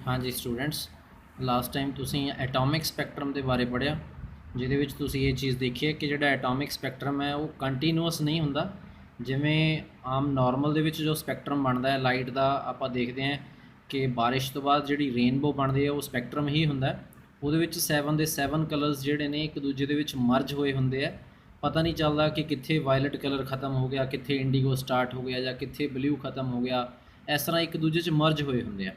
हाँ जी students, last time तुसी atomic spectrum के बारे पढ़िया जिहदे विच तुसी ये चीज़ देखी है कि जिहड़ा एटॉमिक स्पैक्ट्रम है वो कंटीन्यूअस नहीं हुंदा। जिवें आम नॉर्मल दे विच जो स्पैक्ट्रम बनता है लाइट का, आपां देखते हैं कि बारिश तो बाद जिहड़ी रेनबो बनती है वो स्पैक्ट्रम ही हुंदा है। उहदे विच 7 ਦੇ 7 कलर्स जिहड़े ने एक दूजे दे विच मर्ज होए हुंदे है। पता नहीं चलता कि कित्थे वायलट कलर खत्म हो गया, कित्थे इंडिगो स्टार्ट हो गया या कित्थे ब्लू खत्म हो गया। इस तरह एक दूजे च मर्ज होए हुंदे आ।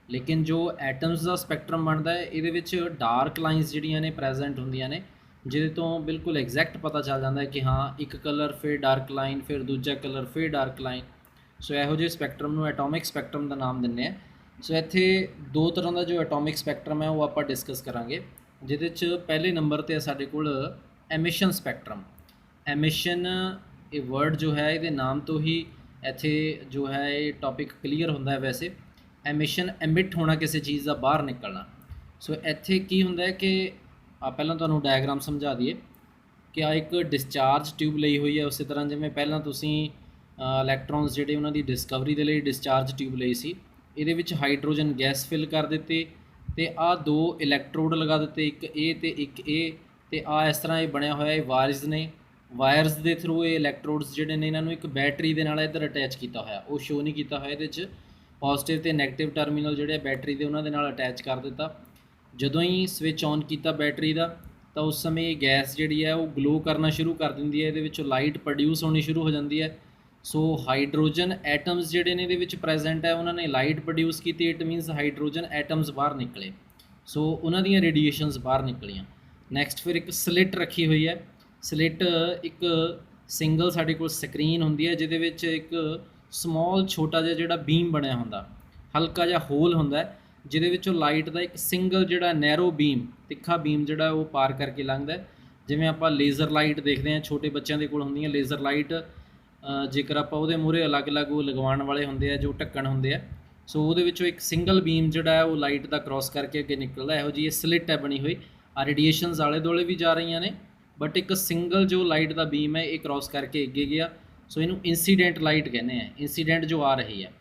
लेकिन जो एटम्स का स्पैक्ट्रम बनता है ये डार्क लाइनस जिहड़ियां ने प्रेजेंट होंदियां ने, जिहदे तो बिल्कुल एग्जैक्ट पता चल जाता है कि हाँ एक कलर फिर डार्क लाइन फिर दूजा कलर फिर डार्क लाइन। सो यहो ਜਿਹੇ स्पैक्ट्रम ਨੂੰ एटॉमिक स्पैक्ट्रम का नाम ਦਿੰਦੇ ਆ। सो ਇੱਥੇ दो तरह का जो एटॉमिक स्पैक्ट्रम है वो आप डिस्कस करांगे, जिहदे च पहले नंबर ते ਸਾਡੇ ਕੋਲ एमिशन स्पैक्ट्रम। एमिशन ये वर्ड जो है ये नाम तो ही ਇੱਥੇ जो है ये टॉपिक क्लीयर होंदा है। वैसे एमिशन एमिट होना किसी चीज़ का बाहर निकलना। सो ਇੱਥੇ की होंदा है कि ਪਹਿਲਾਂ ਤੁਹਾਨੂੰ डायग्राम समझा दईए कि आ एक डिस्चार्ज ट्यूब ਲਈ हुई है। उस तरह जिवें ਪਹਿਲਾਂ ਤੁਸੀਂ ਇਲੈਕਟ੍ਰੋਨਸ ਜਿਹੜੇ ਉਹਨਾਂ ਦੀ ਡਿਸਕਵਰੀ ਦੇ ਲਈ ਡਿਸਚਾਰਜ ਟਿਊਬ ਲਈ ਸੀ, ਇਹਦੇ ਵਿੱਚ ਹਾਈਡਰੋਜਨ ਗੈਸ ਫਿਲ ਕਰ ਦਿੱਤੀ ਤੇ ਆ ਦੋ ਇਲੈਕਟ੍ਰੋਡ ਲਗਾ ਦਿੱਤੇ, ਇੱਕ ਇਹ ਤੇ ਇੱਕ ਇਹ, ਤੇ ਆ ਇਸ ਤਰ੍ਹਾਂ ਇਹ ਬਣਿਆ ਹੋਇਆ ਇਹ ਵਾਇਰਸ ਨੇ। ਵਾਇਰਸ ਦੇ ਥਰੂ ਇਹ ਇਲੈਕਟ੍ਰੋਡਸ ਜਿਹੜੇ ਨੇ ਇਹਨਾਂ ਨੂੰ ਇੱਕ ਬੈਟਰੀ ਦੇ ਨਾਲ ਇੱਧਰ ਅਟੈਚ ਕੀਤਾ ਹੋਇਆ, ਉਹ ਸ਼ੋ ਨਹੀਂ ਕੀਤਾ ਹੋਇਆ ਇਹਦੇ 'ਚ। ਪੋਜ਼ਿਟਿਵ ਤੇ ਨੈਗੇਟਿਵ ਟਰਮੀਨਲ ਜਿਹੜੇ ਬੈਟਰੀ ਦੇ ਉਹਨਾਂ ਦੇ ਨਾਲ ਅਟੈਚ ਕਰ ਦਿੱਤਾ। ਜਦੋਂ ਹੀ ਸਵਿਚ ਔਨ ਕੀਤਾ ਬੈਟਰੀ ਦਾ ਤਾਂ ਉਸ ਸਮੇਂ ਇਹ ਗੈਸ ਜਿਹੜੀ ਹੈ ਉਹ ਗਲੋ ਕਰਨਾ ਸ਼ੁਰੂ ਕਰ ਦਿੰਦੀ ਹੈ, ਇਹਦੇ ਵਿੱਚੋਂ ਲਾਈਟ ਪ੍ਰੋਡਿਊਸ ਹੋਣੀ ਸ਼ੁਰੂ ਹੋ ਜਾਂਦੀ ਹੈ। सो हाइड्रोजन एटम्स जिहड़े ने इहदे विच प्रेजेंट है उन्होंने लाइट प्रोड्यूस की, इट मीनस हाइड्रोजन एटम्स बाहर निकले। सो उन्हां दीयां रेडिएशनस बाहर निकलियां। नैक्सट फिर एक स्लिट रखी हुई है। स्लिट एक सिंगल साडे कोल स्क्रीन हुंदी है जिहदे विच एक समॉल छोटा जिहा जिहड़ा बीम बनिया हुंदा, हल्का जिहा होल हुंदा है जिहदे विचों लाइट दा एक सिंगल जिहड़ा नैरो बीम, तिखा बीम जिहड़ा वो पार करके लंघदा है। जिवें आपां लेज़र लाइट देखदे हां छोटे बच्चों के कोल हुंदी है लेज़र लाइट, जेकर आप ਉਹਦੇ ਮੂਹਰੇ अलग-अलग ਉਹ ਲਗਵਾਉਣ ਵਾਲੇ ਹੁੰਦੇ ਆ जो ਢੱਕਣ ਹੁੰਦੇ ਆ। ਸੋ ਉਹਦੇ ਵਿੱਚੋਂ ਇੱਕ ਸਿੰਗਲ ਬੀਮ ਜਿਹੜਾ ਹੈ ਉਹ ਲਾਈਟ ਦਾ ਕ੍ਰੋਸ ਕਰਕੇ ਅੱਗੇ ਨਿਕਲਦਾ। ਇਹੋ ਜਿਹੀ ਇਹ ਸਲਿਟ ਹੈ ਬਣੀ ਹੋਈ। ਆ ਰੇਡੀਏਸ਼ਨਸ ਆਲੇ ਦੁਆਲੇ ਵੀ ਜਾ ਰਹੀਆਂ ਨੇ, ਬਟ ਇੱਕ ਸਿੰਗਲ ਜੋ ਲਾਈਟ ਦਾ ਬੀਮ ਹੈ ਇਹ ਕ੍ਰੋਸ ਕਰਕੇ ਅੱਗੇ ਗਿਆ। ਸੋ ਇਹਨੂੰ ਇੰਸੀਡੈਂਟ ਲਾਈਟ ਕਹਿੰਦੇ ਆ, ਇੰਸੀਡੈਂਟ ਜੋ ਆ ਰਹੀ ਹੈ।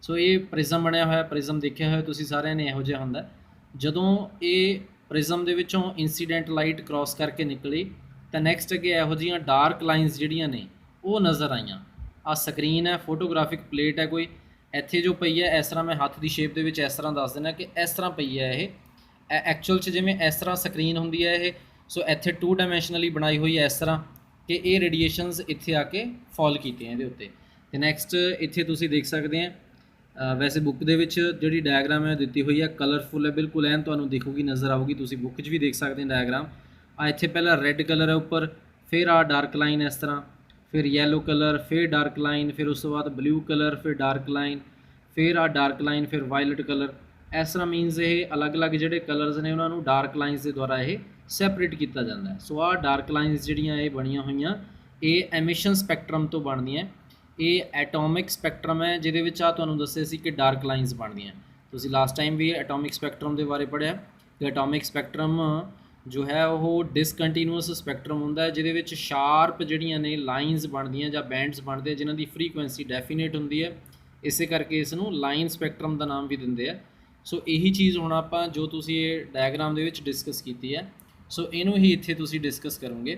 ਸੋ ਇਹ ਪ੍ਰਿਜ਼ਮ ਬਣਿਆ ਹੋਇਆ, ਪ੍ਰਿਜ਼ਮ ਦੇਖਿਆ ਹੋਇਆ ਤੁਸੀਂ ਸਾਰਿਆਂ ਨੇ। ਇਹੋ ਜਿਹਾ ਹੁੰਦਾ ਜਦੋਂ ਇਹ ਪ੍ਰਿਜ਼ਮ ਦੇ ਵਿੱਚੋਂ ਇੰਸੀਡੈਂਟ ਲਾਈਟ ਕ੍ਰੋਸ ਕਰਕੇ ਨਿਕਲੀ ਤਾਂ ਨੈਕਸਟ ਅੱਗੇ ਇਹੋ ਜਿਹੀਆਂ ਡਾਰਕ ਲਾਈਨਸ ਜਿਹੜੀਆਂ ਨੇ ਉਹ ਨਜ਼ਰ ਆਈਆਂ। ਆ ਸਕਰੀਨ ਹੈ, ਫੋਟੋਗ੍ਰਾਫਿਕ ਪਲੇਟ ਹੈ ਕੋਈ ਇੱਥੇ ਜੋ ਪਈ ਹੈ ਇਸ ਤਰ੍ਹਾਂ। ਮੈਂ ਹੱਥ ਦੀ ਸ਼ੇਪ ਦੇ ਵਿੱਚ ਇਸ ਤਰ੍ਹਾਂ ਦੱਸ ਦੇਣਾ ਕਿ ਇਸ ਤਰ੍ਹਾਂ ਪਈ ਹੈ ਇਹ ਐਕਚੁਅਲ 'ਚ, ਜਿਵੇਂ ਇਸ ਤਰ੍ਹਾਂ ਸਕਰੀਨ ਹੁੰਦੀ ਹੈ ਇਹ। ਸੋ ਇੱਥੇ 2 ਡਾਇਮੈਂਸ਼ਨਲੀ ਬਣਾਈ ਹੋਈ ਹੈ ਇਸ ਤਰ੍ਹਾਂ ਕਿ ਇਹ ਰੇਡੀਏਸ਼ਨਸ ਇੱਥੇ ਆ ਕੇ ਫਾਲ ਕੀਤੀਆਂ ਇਹਦੇ ਉੱਤੇ। ਤੇ ਨੈਕਸਟ ਇੱਥੇ ਤੁਸੀਂ ਦੇਖ ਸਕਦੇ ਆ, ਵੈਸੇ ਬੁੱਕ ਦੇ ਵਿੱਚ ਜਿਹੜੀ ਡਾਇਗਰਾਮ ਹੈ ਦਿੱਤੀ ਹੋਈ ਹੈ ਕਲਰਫੁਲ ਹੈ ਬਿਲਕੁਲ, ਐਨ ਤੁਹਾਨੂੰ ਦਿਖੂਗੀ, ਨਜ਼ਰ ਆਊਗੀ। ਤੁਸੀਂ ਬੁੱਕ 'ਚ ਵੀ ਦੇਖ ਸਕਦੇ ਹੋ ਡਾਇਗਰਾਮ। ਆ ਇੱਥੇ ਪਹਿਲਾਂ ਰੈੱਡ ਕਲਰ ਹੈ ਉੱਪਰ, ਫਿਰ ਆ ਡਾਰਕ ਲਾਈਨ ਇਸ ਤਰ੍ਹਾਂ, फिर येलो कलर, फिर डार्क लाइन, फिर उस तो बाद ब्लू कलर, फिर डार्क लाइन, फिर आ डार्क लाइन, फिर वायलट कलर। इस तरह मीनस ये अलग अलग जोड़े कलर्स ने उन्होंने डार्क लाइनस के द्वारा ये सैपरेट किया जाता है। सो आ डार्क लाइनस जिहड़ियां ये बनिया हुई ये एमिशन स्पैक्ट्रम तो बनदियां। ये एटॉमिक स्पैक्ट्रम है जिहदे विच आ तुहानूं दस्सिया सी कि डार्क लाइनस बनदियां। तुसीं लास्ट टाइम भी एटॉमिक स्पैक्ट्रम के बारे पढ़िया कि एटॉमिक स्पैक्ट्रम जो है वो डिसकंटीन्यूअस स्पैक्ट्रम होंदा है जिहदे विच शार्प जिहड़ियां ने लाइनस बनदियां जां बैंड्स बनदे जिन्हां दी फ्रीकुएंसी डेफिनेट हुंदी है, इस करके इसनूं लाइन स्पैक्ट्रम का नाम भी दिंदे आ। सो यही चीज़ हुण आपां जो तुसीं ये डायग्राम दे विच डिस्कस कीती है, सो इनू ही इत्थे तुसीं डिस्कस करोगे।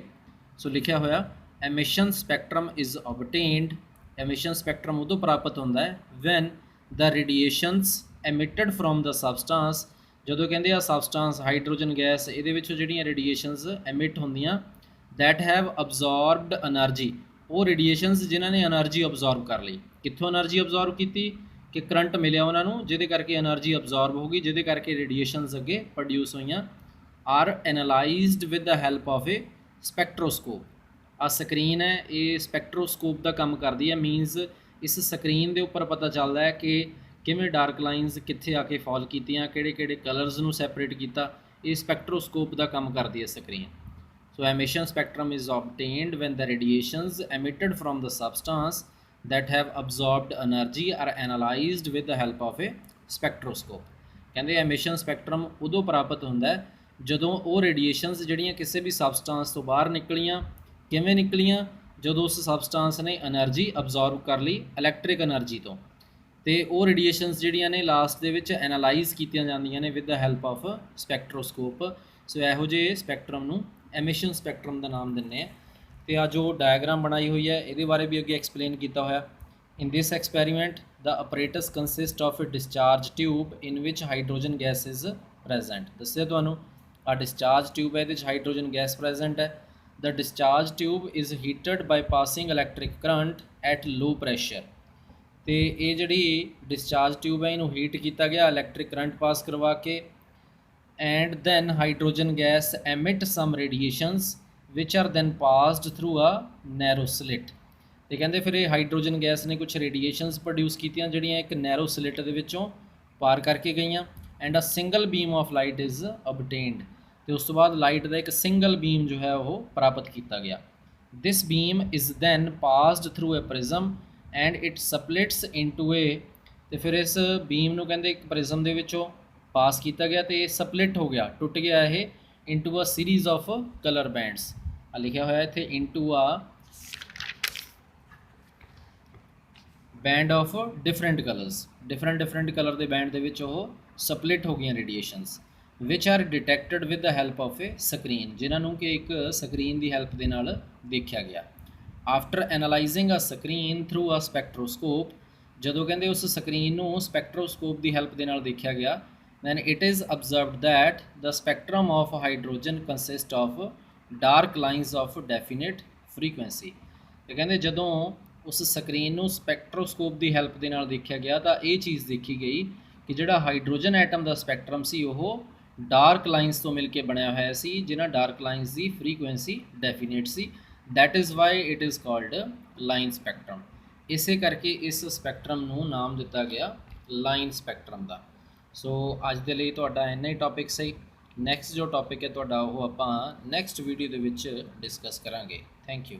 सो लिखिया होया emission spectrum is obtained. Emission spectrum उदों प्राप्त होंदा है when the radiations emitted from the substance. ਜਦੋਂ ਕਹਿੰਦੇ ਆ ਸਬਸਟੈਂਸ ਹਾਈਡਰੋਜਨ ਗੈਸ, ਇਹਦੇ ਵਿੱਚੋਂ ਜਿਹੜੀਆਂ ਰੇਡੀਏਸ਼ਨਸ ਐਮਿਟ ਹੁੰਦੀਆਂ ਦੈਟ ਹੈਵ ਅਬਜ਼ੋਰਬਡ એનર્ਜੀ, ਉਹ ਰੇਡੀਏਸ਼ਨਸ ਜਿਨ੍ਹਾਂ ਨੇ એનર્ਜੀ ਅਬਜ਼ੋਰਬ ਕਰ ਲਈ। ਕਿੱਥੋਂ એનર્ਜੀ ਅਬਜ਼ੋਰਬ ਕੀਤੀ ਕਿ ਕਰੰਟ ਮਿਲਿਆ ਉਹਨਾਂ ਨੂੰ, ਜਿਹਦੇ ਕਰਕੇ એનર્ਜੀ ਅਬਜ਼ੋਰਬ ਹੋ ਗਈ, ਜਿਹਦੇ ਕਰਕੇ ਰੇਡੀਏਸ਼ਨਸ ਅੱਗੇ ਪ੍ਰੋਡਿਊਸ ਹੋਈਆਂ। Are analysed with the help of a spectroscope. ਆ ਸਕਰੀਨ ਹੈ ਇਹ ਸਪੈਕਟਰੋਸਕੋਪ ਦਾ ਕੰਮ ਕਰਦੀ ਹੈ। ਮੀਨਸ ਇਸ ਸਕਰੀਨ ਦੇ ਉੱਪਰ ਪਤਾ ਚੱਲਦਾ ਹੈ ਕਿ ਕਿਵੇਂ ਡਾਰਕ ਲਾਈਨਸ ਕਿੱਥੇ ਆ ਕੇ ਫਾਲ ਕੀਤੀਆਂ, ਕਿਹੜੇ ਕਲਰਸ ਨੂੰ ਸੈਪਰੇਟ ਕੀਤਾ। ਇਹ ਸਪੈਕਟਰੋਸਕੋਪ ਦਾ ਕੰਮ ਕਰਦੀ ਹੈ screen. So emission spectrum is obtained when the radiations emitted from the substance that have absorbed energy are analyzed with the help of a spectroscope। ਕਹਿੰਦੇ ਐਮਿਸ਼ਨ ਸਪੈਕਟਰਮ ਉਦੋਂ ਪ੍ਰਾਪਤ ਹੁੰਦਾ ਹੈ ਜਦੋਂ ਉਹ ਰੇਡੀਏਸ਼ਨਸ ਜਿਹੜੀਆਂ ਕਿਸੇ ਵੀ ਸਬਸਟੈਂਸ ਤੋਂ ਬਾਹਰ ਨਿਕਲੀਆਂ। ਕਿਵੇਂ ਨਿਕਲੀਆਂ? ਜਦੋਂ ਉਸ ਸਬਸਟੈਂਸ ਨੇ એનર્ਜੀ ਅਬਜ਼ੋਰਬ ਕਰ ਲਈ ਇਲੈਕਟ੍ਰਿਕ એનર્ਜੀ ਤੋਂ। ਤੇ ਉਹ ਰੇਡੀਏਸ਼ਨਸ ਜਿਹੜੀਆਂ ਨੇ ਲਾਸਟ ਦੇ ਵਿੱਚ ਐਨਾਲਾਈਜ਼ ਕੀਤੀਆਂ ਜਾਂਦੀਆਂ ਨੇ ਵਿਦ ਦਾ ਹੈਲਪ ਆਫ ਸਪੈਕਟਰੋਸਕੋਪ। ਸੋ ਇਹੋ ਜਿਹੇ ਸਪੈਕਟਰਮ ਨੂੰ ਐਮਿਸ਼ਨ ਸਪੈਕਟਰਮ ਦਾ ਨਾਮ ਦਿੰਦੇ ਆ। ਤੇ ਆ ਜੋ ਡਾਇਗਰਾਮ ਬਣਾਈ ਹੋਈ ਹੈ ਇਹਦੇ ਬਾਰੇ ਵੀ ਅੱਗੇ ਐਕਸਪਲੇਨ ਕੀਤਾ ਹੋਇਆ। In this experiment the apparatus consist of a discharge tube in which hydrogen gas is present. ਦੱਸਿਆ ਤੁਹਾਨੂੰ ਆ ਡਿਸਚਾਰਜ ਟਿਊਬ ਹੈ, ਇਹਦੇ 'ਚ ਹਾਈਡਰੋਜਨ ਗੈਸ ਪ੍ਰੈਜ਼ੈਂਟ ਹੈ। The discharge tube is heated by passing electric current at low pressure. ਤੇ ਇਹ ਜਿਹੜੀ ਡਿਸਚਾਰਜ ਟਿਊਬ ਹੈ ਇਹਨੂੰ ਹੀਟ ਕੀਤਾ ਗਿਆ ਇਲੈਕਟ੍ਰਿਕ ਕਰੰਟ ਪਾਸ ਕਰਵਾ ਕੇ। And then hydrogen gas emit some radiations which are then passed through a narrow slit. ਤੇ ਕਹਿੰਦੇ ਫਿਰ ਇਹ ਹਾਈਡਰੋਜਨ ਗੈਸ ਨੇ ਕੁਛ ਰੇਡੀਏਸ਼ਨਸ ਪ੍ਰੋਡਿਊਸ ਕੀਤੀਆਂ ਜਿਹੜੀਆਂ ਇੱਕ ਨੈਰੋ ਸਲਿਟ ਦੇ ਵਿੱਚੋਂ ਪਾਰ ਕਰਕੇ ਗਈਆਂ। And a single beam of light is obtained. ਤੇ ਉਸ ਤੋਂ ਬਾਅਦ ਲਾਈਟ ਦਾ ਇੱਕ ਸਿੰਗਲ ਬੀਮ ਜੋ ਹੈ ਉਹ ਪ੍ਰਾਪਤ ਕੀਤਾ ਗਿਆ। This beam is then passed through a prism and it splits into a. ਤੇ ਫਿਰ ਇਸ ਬੀਮ ਨੂੰ ਕਹਿੰਦੇ ਇੱਕ ਪ੍ਰਿਜ਼ਮ ਦੇ ਵਿੱਚੋਂ ਪਾਸ ਕੀਤਾ ਗਿਆ ਤੇ ਇਹ ਸਪਲਿਟ ਹੋ ਗਿਆ, ਟੁੱਟ ਗਿਆ ਇਹ into a series of colour bands. ਆ ਲਿਖਿਆ ਹੋਇਆ ਇੱਥੇ into a band of different colours. Different colour ਦੇ ਬੈਂਡ ਦੇ ਵਿੱਚ ਉਹ ਸਪਲਿਟ ਹੋ ਗਈਆਂ radiations which are detected with the help of a screen, ਜਿਨ੍ਹਾਂ ਨੂੰ ਕਿ ਇੱਕ ਸਕਰੀਨ ਦੀ ਹੈਲਪ ਦੇ ਨਾਲ ਦੇਖਿਆ ਗਿਆ। ਆਫਟਰ ਐਨਾਲਾਈਜ਼ਿੰਗ ਅ ਸਕਰੀਨ ਥਰੂ ਅ ਸਪੈਕਟਰੋਸਕੋਪ, ਜਦੋਂ ਕਹਿੰਦੇ ਉਸ ਸਕਰੀਨ ਨੂੰ ਸਪੈਕਟਰੋਸਕੋਪ ਦੀ ਹੈਲਪ ਦੇ ਨਾਲ ਦੇਖਿਆ ਗਿਆ, then it is observed that the spectrum of hydrogen consists of dark lines of definite frequency। ਤੇ ਕਹਿੰਦੇ ਜਦੋਂ ਉਸ ਸਕਰੀਨ ਨੂੰ ਸਪੈਕਟਰੋਸਕੋਪ ਦੀ ਹੈਲਪ ਦੇ ਨਾਲ ਦੇਖਿਆ ਗਿਆ ਤਾਂ ਇਹ ਚੀਜ਼ ਦੇਖੀ ਗਈ ਕਿ ਜਿਹੜਾ ਹਾਈਡਰੋਜਨ ਐਟਮ ਦਾ ਸਪੈਕਟਰਮ ਸੀ ਉਹ ਡਾਰਕ ਲਾਈਨਸ ਤੋਂ ਮਿਲ ਕੇ ਬਣਿਆ ਹੋਇਆ ਸੀ, ਜਿਨ੍ਹਾਂ dark lines the frequency definite C. That is why it is called line spectrum. ਇਸੇ ਕਰਕੇ ਇਸ ਸਪੈਕਟਰਮ ਨੂੰ ਨਾਮ ਦਿੱਤਾ ਗਿਆ ਲਾਈਨ ਸਪੈਕਟਰਮ ਦਾ। ਸੋ ਅੱਜ ਦੇ ਲਈ ਤੁਹਾਡਾ ਇੰਨਾ ਹੀ ਟੌਪਿਕ ਸਹੀ। ਨੈਕਸਟ ਜੋ ਟੌਪਿਕ ਹੈ ਤੁਹਾਡਾ ਉਹ ਆਪਾਂ ਨੈਕਸਟ ਵੀਡੀਓ ਦੇ ਵਿੱਚ ਡਿਸਕਸ ਕਰਾਂਗੇ। Thank you.